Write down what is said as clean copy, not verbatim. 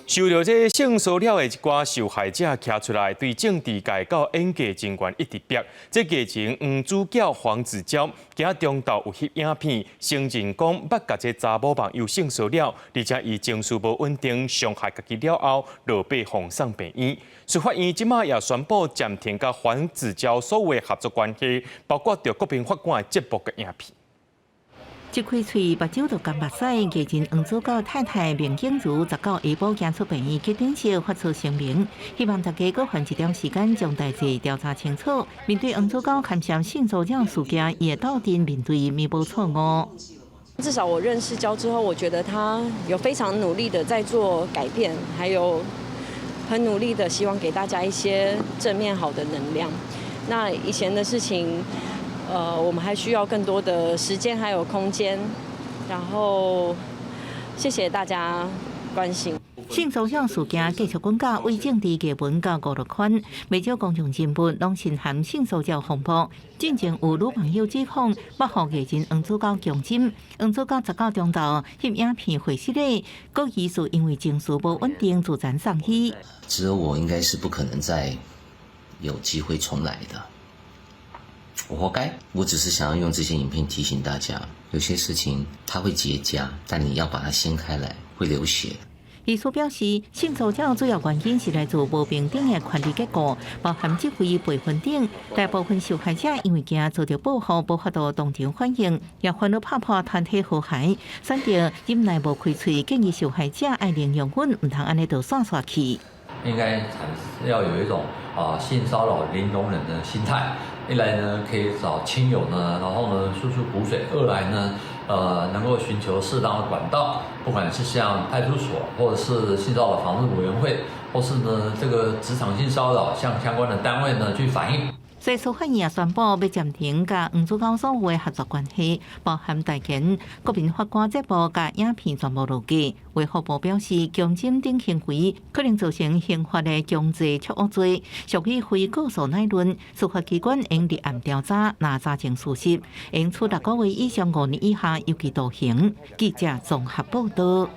受到这性骚扰的一寡受害者徛出来，对政治界到演艺人员一直逼。这剧情女主角黄子佼，今中昼有翕影片，承认讲捌甲这查某朋友性骚扰，而且伊情绪无稳定，伤害家己了后，落被送上病院。司法院即马也宣布暂停甲黄子佼所有的合作关系，包括着国民法官的节目嘅影片。 一开喙目睭就干目屎，艺人黄子佼太太明景如19下晡行出病院急诊室发出声明，希望大家搁还一点时间将代志调查清楚。面对黄子佼牵涉性骚扰事件，也到底面对弥补错误。至少我认识佼之后，我觉得他有非常努力的在做改变，还有很努力的希望给大家一些正面好的能量。那以前的事情。 我们还需要更多的时间还有空间，然后谢谢大家关心。性骚扰事件继续滚价，为政治艺文甲娱乐圈，不少公众人物拢深陷性骚扰风波。进前有女朋友指控，要互艺人黄子佼强奸。黄子佼19中昼翕影片回失礼，各疑似因为情绪无稳定自残丧气。只有我应该是不可能再有机会重来的。 我活该，我只是想要用这些影片提醒大家，有些事情它会结痂，但你要把它掀开来，会流血。医师表示，性骚扰主要原因是来自无平等的权利结构，包含职位辈分等。大部分受害者因为惊遭到报复，无法度当场反应，也烦恼拍破团体和谐，选择忍耐无开喙，建议受害者爱零容忍，唔通安尼就煞去。应该要有一种性骚扰零容忍的心态。 一来呢，可以找亲友呢，然后呢输出苦水；二来呢，能够寻求适当的管道，不管是像派出所，或者是性骚扰防治委员会，或是呢这个职场性骚扰，向相关的单位呢去反映。 所司法院也宣布要暂停甲黄子佼所有的合作关系，包含代言、国民法官节目甲影片全部落架。卫福部表示，强奸等行为可能造成刑法的强制错误罪，属于非告诉乃论。司法机关应立案调查，若查证事实，应处6个月以上5年以下有期徒刑。记者综合报道。